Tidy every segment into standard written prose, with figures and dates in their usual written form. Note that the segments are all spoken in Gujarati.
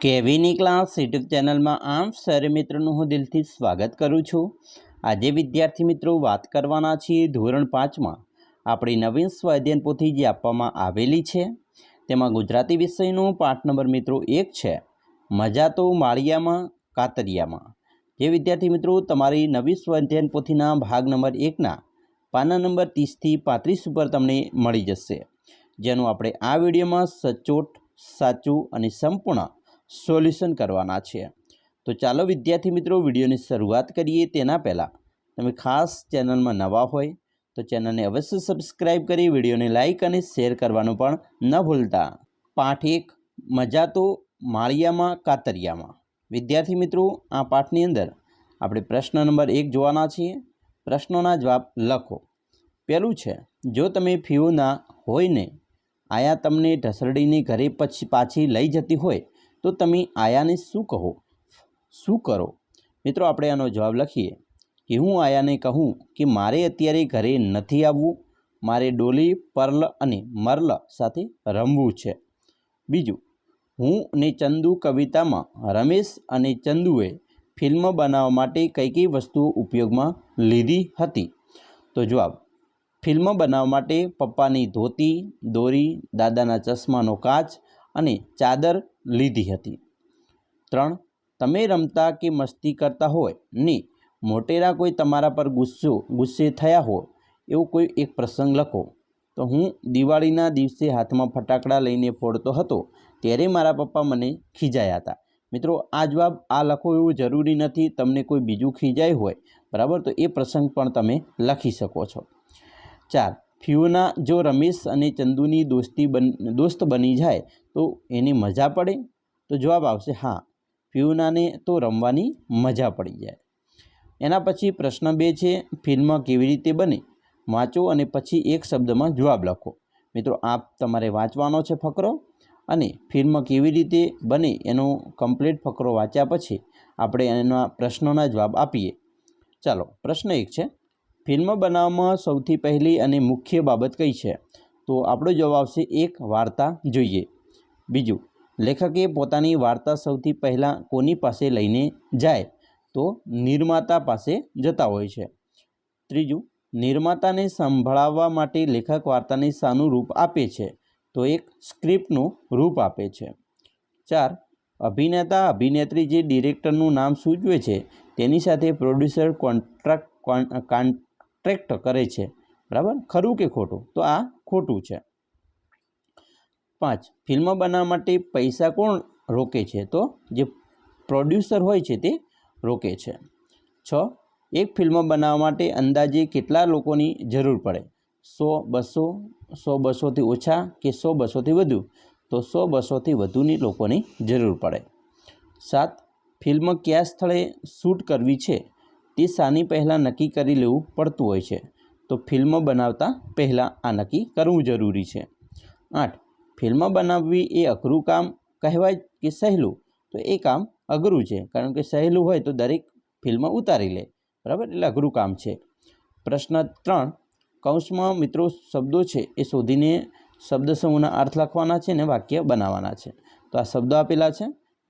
કેવીની ક્લાસ યુટ્યુબ ચેનલમાં આપ સર્વે મિત્રોનું હું દિલથી સ્વાગત કરું છું। આજે વિદ્યાર્થી મિત્રો વાત કરવાના છીએ ધોરણ 5માં આપણી નવીન સ્વાધ્યાયન પોથી જે આપવામાં આવેલી છે તેમાં ગુજરાતી વિષયનો પાઠ નંબર મિત્રો 1 છે મજા તો માળિયામાં કાતરિયામાં। જે વિદ્યાર્થી મિત્રો તમારી નવી સ્વાધ્યાયન પોથીના ભાગ નંબર 1ના પાના નંબર 30 થી 35 ઉપર તમને મળી જશે, જેનું આપણે આ વિડીયોમાં સચોટ સાચું અને સંપૂર્ણ સોલ્યુશન કરવાના છે। તો ચાલો વિદ્યાર્થી મિત્રો વિડીયોની શરૂઆત કરીએ। તેના પહેલાં તમે ખાસ ચેનલમાં નવા હોય તો ચેનલને અવશ્ય સબસ્ક્રાઈબ કરી વિડીયોને લાઇક અને શેર કરવાનું પણ ન ભૂલતા। પાઠ 1 મજા તો માળિયામાં કાતરિયામાં। વિદ્યાર્થી મિત્રો આ પાઠની અંદર આપણે પ્રશ્ન નંબર 1 જોવાના છીએ। પ્રશ્નોના જવાબ લખો। પહેલું છે, જો તમે ફીઓના હોય ને આયા તમને ઢસડીને ઘરે પાછી લઈ જતી હોય તો તમે આયાને શું કહો, શું કરો? મિત્રો આપણે આનો જવાબ લખીએ કે હું આયાને કહું કે મારે અત્યારે ઘરે નથી આવવું, મારે ડોલી, પર્લ અને મર્લ સાથે રમવું છે। બીજું, હું અને ચંદુ કવિતામાં રમેશ અને ચંદુએ ફિલ્મ બનાવવા માટે કઈ કઈ વસ્તુઓ ઉપયોગમાં લીધી હતી? તો જવાબ, ફિલ્મ બનાવવા માટે પપ્પાની ધોતી, દોરી, દાદાના ચશ્માનો કાચ અને ચાદર લીધી હતી। 3, તમે રમતા કે મસ્તી કરતા હોય ને મોટેરા કોઈ તમારા પર ગુસ્સે થયા હોય એવો કોઈ એક પ્રસંગ લખો। તો હું દિવાળીના દિવસે હાથમાં ફટાકડા લઈને ફોડતો હતો ત્યારે મારા પપ્પા મને ખીજાયા હતા। મિત્રો આ જવાબ આ લખો એવું જરૂરી નથી, તમને કોઈ બીજું ખીજાય હોય બરાબર તો એ પ્રસંગ પણ તમે લખી શકો છો। 4, ફિયોના જો રમેશ અને ચંદુની દોસ્ત બની જાય તો એને મજા પડે? તો જવાબ આવશે હા, ફિયોનાને તો રમવાની મજા પડી જાય। એના પછી પ્રશ્ન 2 છે, ફિલ્મ કેવી રીતે બને? વાંચો અને પછી એક શબ્દમાં જવાબ લખો। મિત્રો આ તમારે વાંચવાનો છે ફકરો, અને ફિલ્મ કેવી રીતે બને એનો કમ્પ્લીટ ફકરો વાંચ્યા પછી આપણે એના પ્રશ્નોના જવાબ આપીએ। ચાલો, પ્રશ્ન 1 છે, ફિલ્મ બનાવવામાં સૌથી પહેલી અને મુખ્ય બાબત કઈ છે? તો આપણો જવાબ આવશે એક વાર્તા જોઈએ। બીજું, લેખકે પોતાની વાર્તા સૌથી પહેલાં કોની પાસે લઈને જાય? તો નિર્માતા પાસે જતા હોય છે। ત્રીજું, નિર્માતાને સંભળાવવા માટે લેખક વાર્તાને શાનું રૂપ આપે છે? તો એક સ્ક્રિપ્ટનું રૂપ આપે છે। 4, અભિનેતા અભિનેત્રી જે ડિરેક્ટરનું નામ સૂચવે છે તેની સાથે પ્રોડ્યુસર કોન્ટ્રાક્ટ કરે છે, બરાબર? ખરું કે ખોટું? તો આ ખોટું છે। 5, ફિલ્મ બનાવવા માટે પૈસા કોણ રોકે છે? તો જે પ્રોડ્યુસર હોય છે તે રોકે છે। 6, એક ફિલ્મ બનાવવા માટે અંદાજે કેટલા લોકોની જરૂર પડે? 100, 200, 100-200થી ઓછા કે 100-200થી વધુ? તો 100-200થી વધુની લોકોની જરૂર પડે। 7, ફિલ્મ કયા સ્થળે શૂટ કરવી છે તે શાની પહેલાં નક્કી કરી લેવું પડતું હોય છે? તો ફિલ્મ બનાવતા પહેલાં આ નક્કી કરવું જરૂરી છે। 8, ફિલ્મ બનાવવી એ અઘરું કામ કહેવાય કે સહેલું? તો એ કામ અઘરું છે, કારણ કે સહેલું હોય તો દરેક ફિલ્મ ઉતારી લે, બરાબર? એટલે અઘરું કામ છે। પ્રશ્ન 3, કૌંસમાં મિત્રો શબ્દો છે એ શોધીને શબ્દ સમૂહના અર્થ લખવાના છે અને વાક્ય બનાવવાના છે। તો આ શબ્દો આપેલા છે,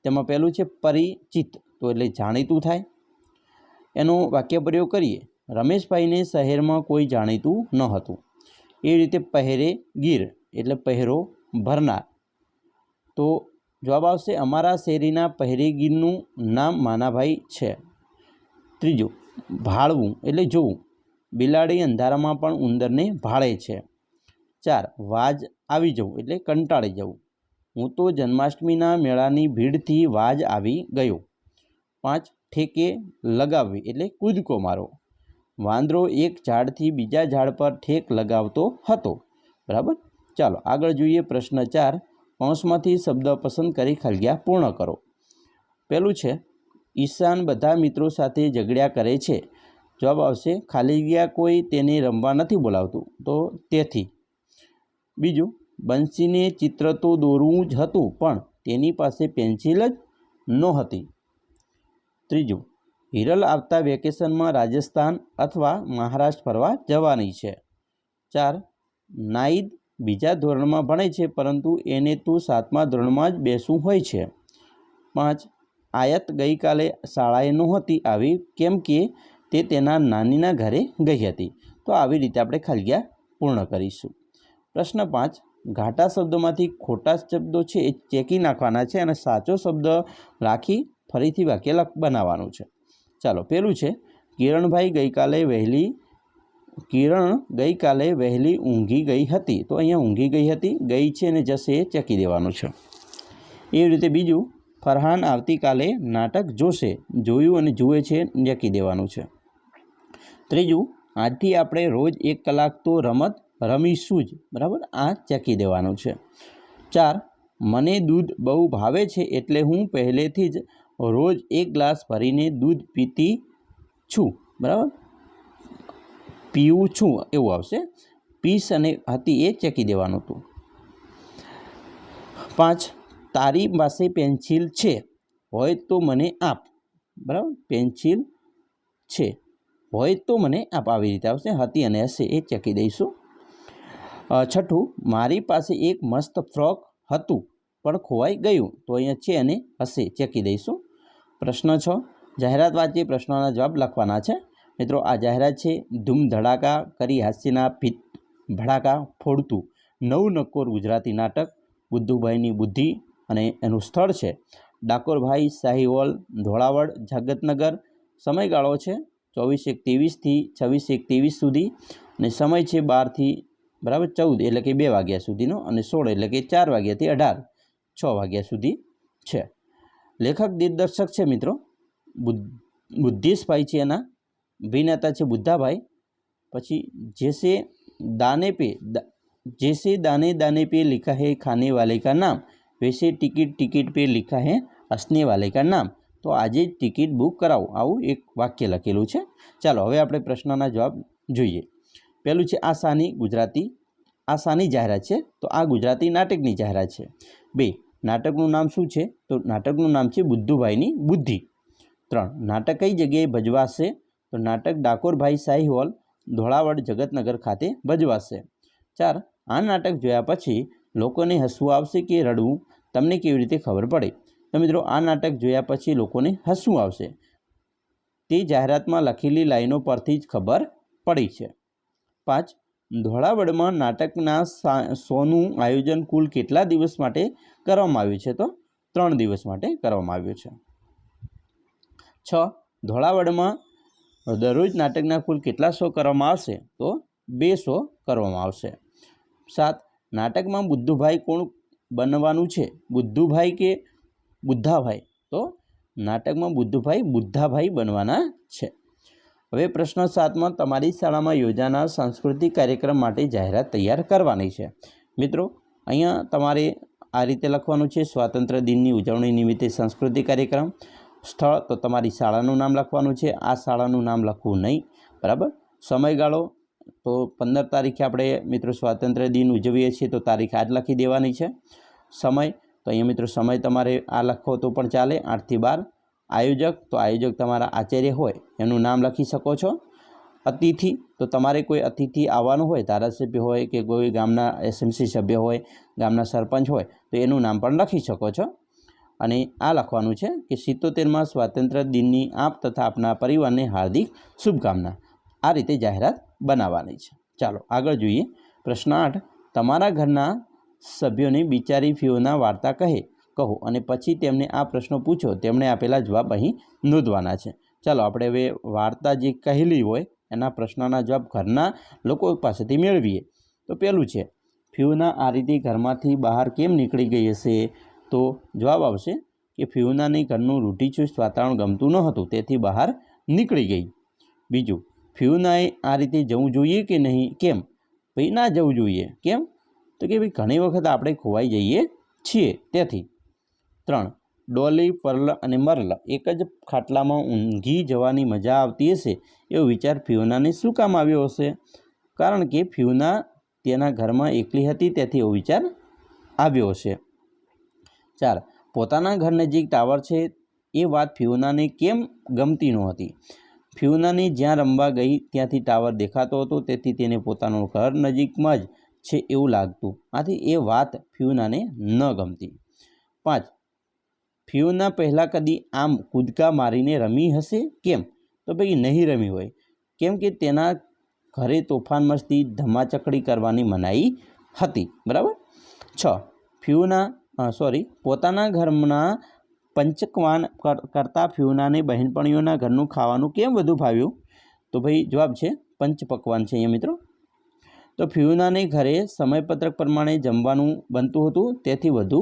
તેમાં પહેલું છે પરિચિત, તો એટલે જાણીતું થાય। એનો વાક્ય પ્રયોગ કરીએ, રમેશભાઈને શહેરમાં કોઈ જાણીતું ન હતું। એ રીતે પહેરેગીર એટલે પહેરો ભરનાર, તો જવાબ આવશે અમારા શેરીના પહેરેગીરનું નામ માનાભાઈ છે। ત્રીજું, ભાળવું એટલે જોવું, બિલાડી અંધારામાં પણ ઉંદરને ભાળે છે। 4, વાજ આવી જવું એટલે કંટાળી જવું, હું તો જન્માષ્ટમીના મેળાની ભીડથી વાજ આવી ગયો। 5, ઠેકે લગાવવી એટલે કૂદકો મારો, વાંદરો એક ઝાડથી બીજા ઝાડ પર ઠેક લગાવતો હતો, બરાબર? ચાલો આગળ જોઈએ। પ્રશ્ન 4, કૌંસમાંથી શબ્દ પસંદ કરી ખલગ્યા પૂર્ણ કરો। પહેલું છે, ઈશાન બધા મિત્રો સાથે ઝઘડ્યા કરે છે। જવાબ આવશે ખાલી જગ્યા કોઈ તેને રમવા નથી બોલાવતું, તો તેથી। બીજું, બંસીને ચિત્ર તો દોરવું જ હતું પણ તેની પાસે પેન્સિલ જ નહોતી। ત્રીજું, હિરલ આવતા વેકેશનમાં રાજસ્થાન અથવા મહારાષ્ટ્ર ફરવા જવાની છે। 4, નાઈદ બીજા ધોરણમાં ભણે છે પરંતુ એને તો 7મા ધોરણમાં જ બેસવું હોય છે। 5. આયત ગઈકાલે શાળાએ નહોતી આવી કેમ કે તે તેના નાનીના ઘરે ગઈ હતી. તો આવી રીતે આપણે ખાલી પૂર્ણ કરીશું. પ્રશ્ન 5. ઘાટા શબ્દોમાંથી ખોટા શબ્દો છે એ ચેકી નાખવાના છે અને સાચો શબ્દ રાખી ફરીથી વાક્ય બનાવવાનું છે. ચાલો, પહેલું છે કિરણ ગઈકાલે વહેલી ઊંઘી ગઈ હતી. તો અહીંયા ઊંઘી ગઈ હતી, ગઈ છે અને જશે એ ચેકી દેવાનું છે. એવી રીતે બીજું, ફરહાન આવતીકાલે નાટક જોશે. જોયું અને જુએ છે ચેકી દેવાનું છે. ત્રીજું, આજથી આપણે રોજ 1 કલાક તો રમત રમીશું જ. બરાબર, આ ચેકી દેવાનું છે. 4. મને દૂધ બહુ ભાવે છે એટલે હું પહેલેથી જ રોજ 1 ગ્લાસ ભરીને દૂધ પીતી છું. બરાબર, પીવું છું એવું આવશે. પીસ અને હતી એ ચેકી દેવાનું હતું. 5. તારી પાસે પેન્સિલ છે હોય તો મને આપ. બરાબર, પેન્સિલ છે હોય તો મને આપ, આવી રીતે આવશે. હતી અને હશે એ ચેકી દઈશું. 6. મારી પાસે એક મસ્ત ફ્રોક હતું પણ ખોવાઈ ગયું. તો અહીંયા છે અને હશે ચેકી દઈશું. પ્રશ્ન 6. જાહેરાત વાંચી પ્રશ્નોના જવાબ લખવાના છે. મિત્રો, આ જાહેરાત છે ધૂમ ધડાકા કરી હાસ્યના ભડાકા ફોડતું નવનકોર ગુજરાતી નાટક બુદ્ધુભાઈની બુદ્ધિ, અને એનું સ્થળ છે ડાકોરભાઈ શાહી હોલ, ધોળાવડ, જગતનગર. સમયગાળો છે 24/1/23 થી 26/1/23 સુધી, અને સમય છે 12 બરાબર 14 એટલે કે 2 વાગ્યા સુધીનો, અને 16 એટલે કે 4 વાગ્યાથી 18 6 વાગ્યા સુધી છે. લેખક દિગ્દર્શક છે મિત્રો બુદ્ધેશભાઈ છે, એના અભિનેતા છે બુદ્ધાભાઈ. પછી जैसे दाने दाने पे लिखा है खाने वाले का नाम, वैसे टिकट टिकट पे लिखा है हंसने वाले का नाम. તો આજે જ ટિકિટ બુક કરાવો, આવું એક વાક્ય લખેલું છે. ચાલો, હવે આપણે પ્રશ્નના જવાબ જોઈએ. પહેલું છે આ શાની જાહેરાત છે? તો આ ગુજરાતી નાટકની જાહેરાત છે. 2. નાટકનું નામ શું છે? તો નાટકનું નામ છે બુદ્ધુભાઈની બુદ્ધિ. 3. નાટક કઈ જગ્યાએ ભજવાશે? તો નાટક ડાકોરભાઈ શાહી હોલ, ધોળાવડ, જગતનગર ખાતે ભજવાશે. 4. આ નાટક જોયા પછી લોકોને હસવું આવશે કે રડવું, તમને કેવી રીતે ખબર પડે? તો મિત્રો, આ નાટક જોયા પછી લોકોને હસવું આવશે. તે જાહેરાતમાં લખેલી લાઈનો પરથી જ ખબર પડી છે. 5. ધોળાવડમાં નાટકના શોનું આયોજન કુલ કેટલા દિવસ માટે કરવામાં આવ્યું છે? તો 3 દિવસ માટે કરવામાં આવ્યું છે. 6. ધોળાવડમાં દરરોજ નાટકના કુલ કેટલા શો કરવામાં આવશે? તો 2 શો કરવામાં આવશે. 7. નાટકમાં બુદ્ધુભાઈ કોણ બનવાનું છે? બુદ્ધુભાઈ કે બુદ્ધાભાઈ? તો નાટકમાં બુદ્ધાભાઈ બનવાના છે. હવે પ્રશ્ન 7માં તમારી શાળામાં યોજાનાર સાંસ્કૃતિક કાર્યક્રમ માટે જાહેરાત તૈયાર કરવાની છે. મિત્રો, અહીંયા તમારે આ રીતે લખવાનું છે સ્વાતંત્ર્ય દિનની ઉજવણી નિમિત્તે સાંસ્કૃતિક કાર્યક્રમ. સ્થળ તો તમારી શાળાનું નામ લખવાનું છે, આ શાળાનું નામ લખવું નહીં. બરાબર. સમયગાળો તો 15 તારીખે આપણે મિત્રો સ્વાતંત્ર્ય દિન ઉજવીએ છીએ, તો તારીખ આજ લખી દેવાની છે. સમય તો અહીંયા મિત્રો સમય તમારે આ લખો તો પણ ચાલે, 8 થી 12. આયોજક તો આયોજક તમારા આચાર્ય હોય એનું નામ લખી શકો છો. અતિથિ તો તમારે કોઈ અતિથિ આવવાનું હોય, ધારાસભ્ય હોય કે કોઈ ગામના એસએમસી સભ્ય હોય, ગામના સરપંચ હોય, તો એનું નામ પણ લખી શકો છો. અને આ લખવાનું છે કે 77માં સ્વાતંત્ર્ય દિનની આપ તથા આપના પરિવારને હાર્દિક શુભકામના. આ રીતે જાહેરાત બનાવવાની છે. ચાલો આગળ જોઈએ. પ્રશ્ન 8. તમારા ઘરના સભ્યોને બિચારી ફિયોના વાર્તા કહો અને પછી તેમને આ પ્રશ્નો પૂછો. તેમણે આપેલા જવાબ અહીં નોંધવાના છે. ચાલો આપણે હવે વાર્તા જે કહેલી હોય એના પ્રશ્નના જવાબ ઘરના લોકો પાસેથી મેળવીએ. તો પહેલું છે ફિયોના આ રીતે ઘરમાંથી બહાર કેમ નીકળી ગઈ હશે? તો જવાબ આવશે કે ફિયોનાને ઘરનું રૂઢિચુસ્ત વાતાવરણ ગમતું ન હતું, તેથી બહાર નીકળી ગઈ. બીજું, ફિયોનાએ આ રીતે જવું જોઈએ કે નહીં? કેમ? ભાઈ ના જવું જોઈએ. કેમ? તો કે ભાઈ ઘણી વખત આપણે ખોવાઈ જઈએ છીએ તેથી. 3. ડોલી, પરલ અને મરલ એક જ ખાટલામાં ઊંઘી જવાની મજા આવતી હશે એવો વિચાર ફિયોનાને શું કામ આવ્યો હશે? કારણ કે ફિયોના તેના ઘરમાં એકલી હતી, તેથી એવો વિચાર આવ્યો હશે. 4. પોતાના ઘર નજીક ટાવર છે એ વાત ફિયોનાને કેમ ગમતી નહોતી? ફિયોનાને જ્યાં રમવા ગઈ ત્યાંથી ટાવર દેખાતો હતો, તેથી તેને પોતાનું ઘર નજીકમાં જ છે એવું લાગતું. આથી એ વાત ફિયોનાને ન ગમતી. 5. ફિયોના પહેલાં કદી આમ કૂદકા મારીને રમી હશે? કેમ? તો ભાઈ નહીં રમી હોય. કેમ કે તેના ઘરે તોફાન મસ્તી ધમાચકડી કરવાની મનાઈ હતી. બરાબર. 6. પોતાના ઘરના પંચકવાન કરતાં ફિયોનાને બહેનપણીઓના ઘરનું ખાવાનું કેમ વધુ ભાવ્યું? તો ભાઈ જવાબ છે પંચપકવાન છે અહીંયા મિત્રો. તો ફિયોનાને ઘરે સમયપત્રક પ્રમાણે જમવાનું બનતું હતું, તેથી વધુ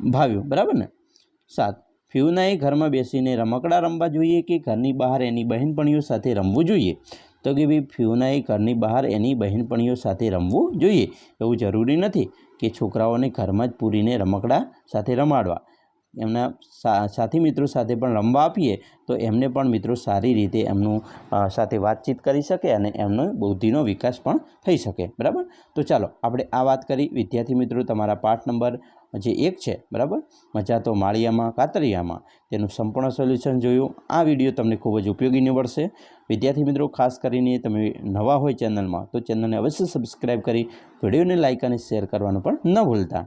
ભાવ્યું. બરાબર ને. 7. ફિયોનાએ ઘરમાં બેસીને રમકડા રમવા જોઈએ કે ઘરની બહાર એની બહેનપણીઓ સાથે રમવું જોઈએ? તો કે ભાઈ ફિયોનાએ ઘરની બહાર એની બહેનપણીઓ સાથે રમવું જોઈએ. એવું જરૂરી નથી કે છોકરાઓને ઘરમાં જ પૂરીને રમકડા સાથે રમાડવા. એમના સાથી મિત્રો સાથે પણ રમવા આપીએ તો એમને પણ મિત્રો સારી રીતે એમનું સાથે વાતચીત કરી શકે અને એમનો બુદ્ધિનો વિકાસ પણ થઈ શકે. બરાબર. તો ચાલો આપણે આ વાત કરી વિદ્યાર્થી મિત્રો તમારા પાઠ નંબર જે 1 છે, બરાબર, મજા તો માળિયામાં કાતરિયામાં, તેનું સંપૂર્ણ સોલ્યુશન જોયું. આ વિડીયો તમને ખૂબ જ ઉપયોગી નીવડશે. વિદ્યાર્થી મિત્રો ખાસ કરીને તમે નવા હોય ચેનલમાં તો ચેનલને અવશ્ય સબસ્ક્રાઈબ કરી વિડીયોને લાઇક અને શેર કરવાનું પણ ન ભૂલતા.